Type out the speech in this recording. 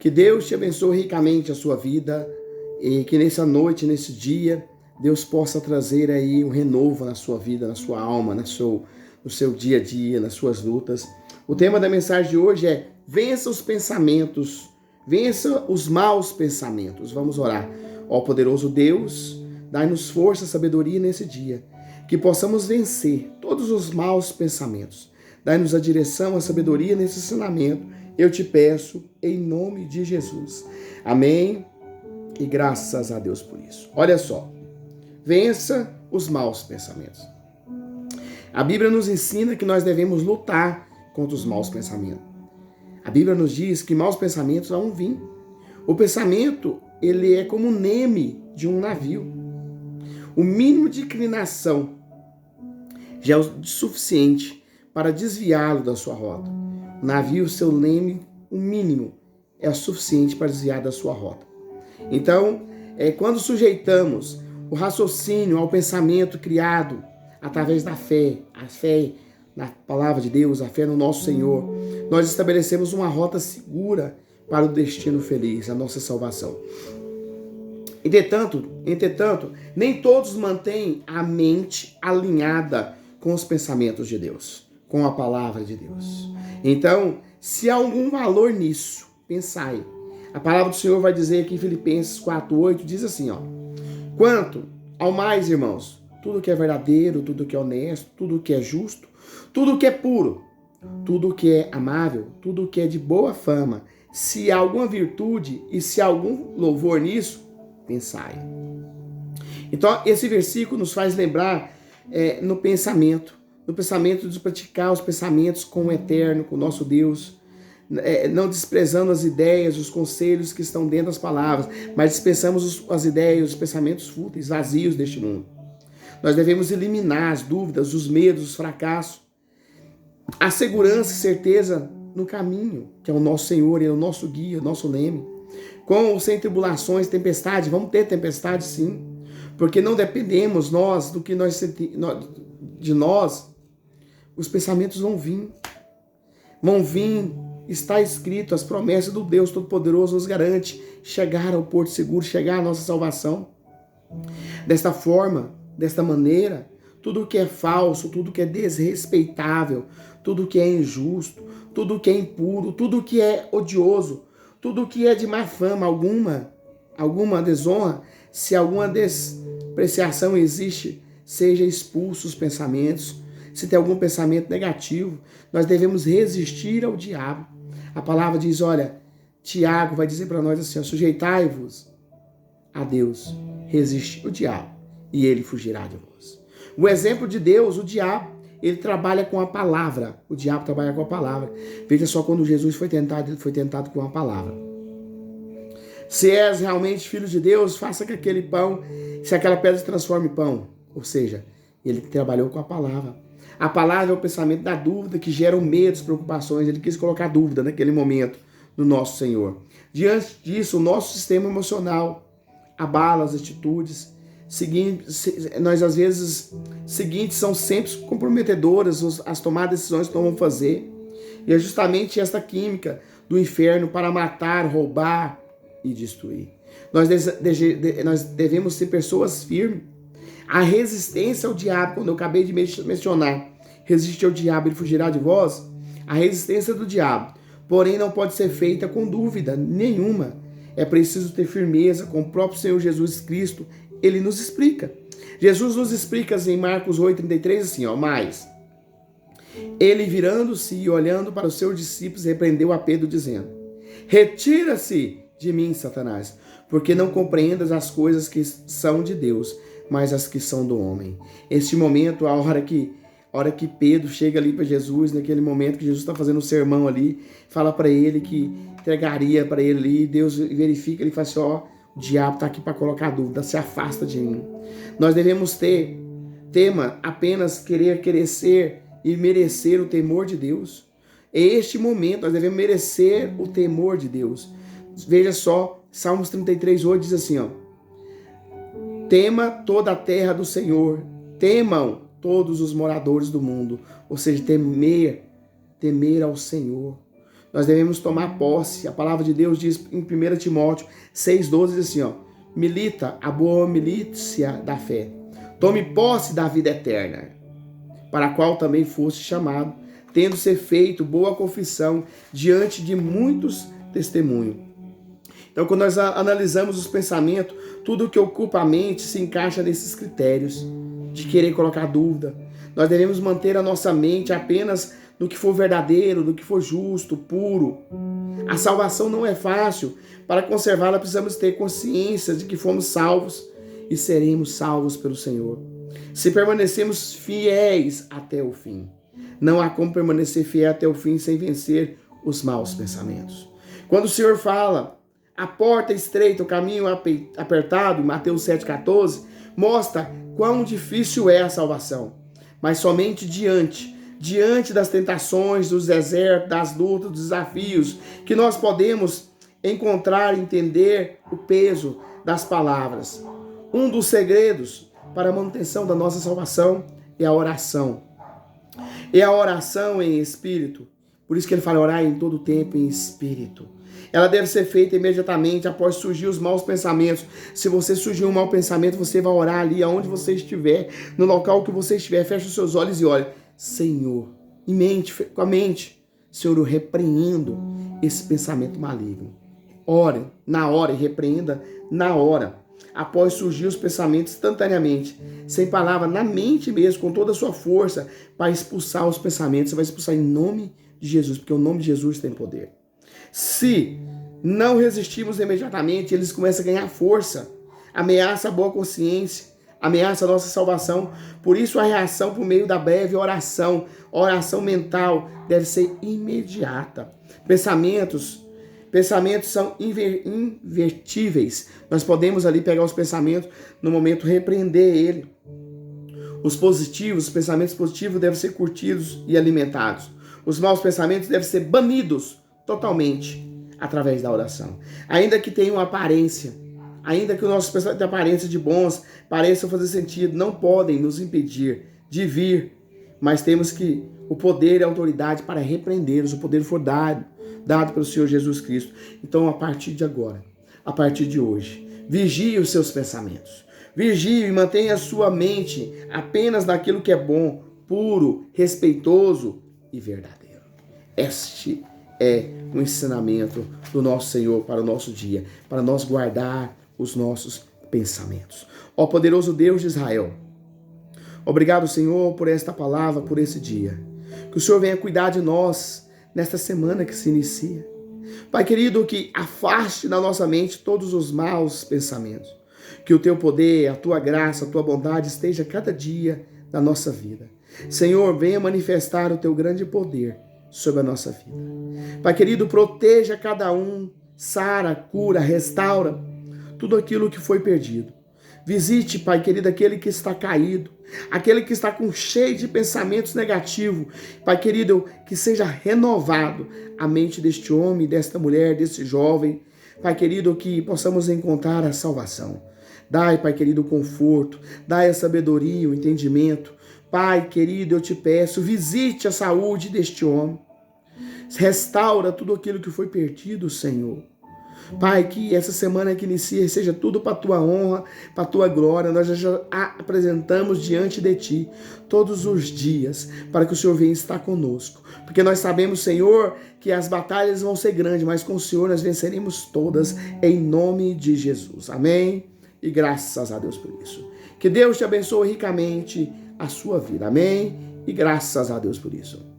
Que Deus te abençoe ricamente a sua vida e que nessa noite, nesse dia, Deus possa trazer aí um renovo na sua vida, na sua alma, no seu dia a dia, nas suas lutas. O tema da mensagem de hoje é: vença os pensamentos, vença os maus pensamentos. Vamos orar. Ó poderoso Deus, dai-nos força e sabedoria nesse dia, que possamos vencer todos os maus pensamentos. Dai-nos a direção, a sabedoria nesse ensinamento. Eu te peço em nome de Jesus. Amém. E graças a Deus por isso. Olha só. Vença os maus pensamentos. A Bíblia nos ensina que nós devemos lutar contra os maus pensamentos. A Bíblia nos diz que maus pensamentos não vêm. O pensamento, ele é como o neme de um navio. O mínimo de inclinação já é o suficiente para desviá-lo da sua rota. O navio, seu leme, o mínimo, é o suficiente para desviar da sua rota. Então, quando sujeitamos o raciocínio ao pensamento criado através da fé, a fé na palavra de Deus, a fé no nosso Senhor, nós estabelecemos uma rota segura para o destino feliz, a nossa salvação. Entretanto, nem todos mantêm a mente alinhada com os pensamentos de Deus, com a palavra de Deus. Então, se há algum valor nisso, pensai. A palavra do Senhor vai dizer aqui em Filipenses 4:8, diz assim, ó: quanto ao mais, irmãos, tudo que é verdadeiro, tudo que é honesto, tudo que é justo, tudo que é puro, tudo que é amável, tudo que é de boa fama, se há alguma virtude e se há algum louvor nisso, pensai. Então, esse versículo nos faz lembrar no pensamento de praticar os pensamentos com o eterno, com o nosso Deus, não desprezando as ideias, os conselhos que estão dentro das palavras, mas dispensamos as ideias, os pensamentos fúteis, vazios deste mundo. Nós devemos eliminar as dúvidas, os medos, os fracassos, a segurança e certeza no caminho, que é o nosso Senhor, Ele é o nosso guia, o nosso leme. Com ou sem tribulações, tempestade, vamos ter tempestade sim, porque não dependemos nós do que nós sentimos, de nós, os pensamentos vão vir, está escrito, as promessas do Deus Todo-Poderoso nos garante chegar ao porto seguro, chegar à nossa salvação. Desta forma, desta maneira, tudo que é falso, tudo que é desrespeitável, tudo que é injusto, tudo que é impuro, tudo que é odioso, tudo que é de má fama, alguma desonra, se alguma despreciação existe, seja expulso os pensamentos. Se tem algum pensamento negativo, nós devemos resistir ao diabo. A palavra diz, olha, Tiago vai dizer para nós assim, sujeitai-vos a Deus, resiste o diabo e ele fugirá de vós. O exemplo de Deus, o diabo, ele trabalha com a palavra. O diabo trabalha com a palavra. Veja só, quando Jesus foi tentado, ele foi tentado com a palavra. Se és realmente filho de Deus, faça que aquele pão, se aquela pedra se transforme em pão. Ou seja, ele trabalhou com a palavra. A palavra é o pensamento da dúvida que gera medos, preocupações. Ele quis colocar dúvida naquele momento no nosso Senhor. Diante disso, o nosso sistema emocional abala as atitudes. Nós, às vezes, seguintes são sempre comprometedoras as tomadas de decisões que nós vamos fazer. E é justamente esta química do inferno para matar, roubar e destruir. Nós devemos ser pessoas firmes. A resistência ao diabo, quando eu acabei de mencionar, resistir ao diabo, ele fugirá de vós. A resistência do diabo, porém, não pode ser feita com dúvida nenhuma. É preciso ter firmeza com o próprio Senhor Jesus Cristo. Ele nos explica. Jesus nos explica em Marcos 8,33 assim, ó, mas ele virando-se e olhando para os seus discípulos, repreendeu a Pedro dizendo: retira-se de mim, Satanás, porque não compreendas as coisas que são de Deus, mas as que são do homem. Este momento, a hora que Pedro chega ali para Jesus, naquele momento que Jesus está fazendo um sermão ali, fala para ele que entregaria para ele ali, Deus verifica, ele fala assim, ó, o diabo está aqui para colocar dúvida, se afasta de mim. Nós devemos tema apenas querer ser e merecer o temor de Deus. É este momento, nós devemos merecer o temor de Deus. Veja só, Salmos 33:8 diz assim, ó, tema toda a terra do Senhor, temam todos os moradores do mundo. Ou seja, temer ao Senhor. Nós devemos tomar posse. A palavra de Deus diz em 1 Timóteo 6,12, diz assim, ó, milita a boa milícia da fé. Tome posse da vida eterna, para a qual também foste chamado, tendo se feito boa confissão diante de muitos testemunhos. Então, quando nós analisamos os pensamentos, tudo que ocupa a mente se encaixa nesses critérios de querer colocar dúvida. Nós devemos manter a nossa mente apenas no que for verdadeiro, no que for justo, puro. A salvação não é fácil. Para conservá-la, precisamos ter consciência de que fomos salvos e seremos salvos pelo Senhor. Se permanecemos fiéis até o fim. Não há como permanecer fiel até o fim sem vencer os maus pensamentos. Quando o Senhor fala, a porta é estreita, o caminho apertado, em Mateus 7,14, mostra quão difícil é a salvação. Mas somente diante das tentações, dos desertos, das lutas, dos desafios, que nós podemos encontrar e entender o peso das palavras. Um dos segredos para a manutenção da nossa salvação é a oração. É a oração em espírito. Por isso que ele fala orar em todo tempo em espírito. Ela deve ser feita imediatamente após surgir os maus pensamentos. Se você surgir um mau pensamento, você vai orar ali aonde você estiver, no local que você estiver. Feche os seus olhos e olhe. Senhor, com a mente, Senhor, eu repreendo esse pensamento maligno. Ore na hora e repreenda na hora. Após surgir os pensamentos instantaneamente, sem palavra, na mente mesmo, com toda a sua força, para expulsar os pensamentos. Você vai expulsar em nome de Jesus, porque o nome de Jesus tem poder. Se não resistirmos imediatamente, eles começam a ganhar força, ameaça a boa consciência, ameaça a nossa salvação. Por isso a reação por meio da breve oração mental deve ser imediata. Pensamentos são invertíveis. Nós podemos ali pegar os pensamentos, no momento repreender ele. Os pensamentos positivos devem ser curtidos e alimentados. Os maus pensamentos devem ser banidos totalmente através da oração. Ainda que tenham aparência, ainda que o nosso pensamento tenha aparência de bons, pareçam fazer sentido, não podem nos impedir de vir, mas temos o poder e a autoridade para repreendê-los. O poder foi dado pelo Senhor Jesus Cristo. Então, a partir de agora, a partir de hoje, vigie os seus pensamentos. Vigie e mantenha a sua mente apenas naquilo que é bom, puro, respeitoso e verdadeiro. Este é o ensinamento do nosso Senhor para o nosso dia, para nós guardar os nossos pensamentos. Ó poderoso Deus de Israel, obrigado, Senhor, por esta palavra, por esse dia. Que o Senhor venha cuidar de nós nesta semana que se inicia. Pai querido, que afaste da nossa mente todos os maus pensamentos. Que o teu poder, a tua graça, a tua bondade esteja cada dia na nossa vida. Senhor, venha manifestar o teu grande poder sobre a nossa vida. Pai querido, proteja cada um, sara, cura, restaura tudo aquilo que foi perdido. Visite, Pai querido, aquele que está caído, aquele que está cheio de pensamentos negativos. Pai querido, que seja renovado a mente deste homem, desta mulher, desse jovem. Pai querido, que possamos encontrar a salvação. Dai, Pai querido, o conforto, dai a sabedoria, o entendimento. Pai querido, eu te peço, visite a saúde deste homem. Restaura tudo aquilo que foi perdido, Senhor. Pai, que essa semana que inicia seja tudo para a tua honra, para a tua glória. Nós já apresentamos diante de ti todos os dias para que o Senhor venha estar conosco. Porque nós sabemos, Senhor, que as batalhas vão ser grandes, mas com o Senhor nós venceremos todas em nome de Jesus. Amém? E graças a Deus por isso. Que Deus te abençoe ricamente a sua vida. Amém? E graças a Deus por isso.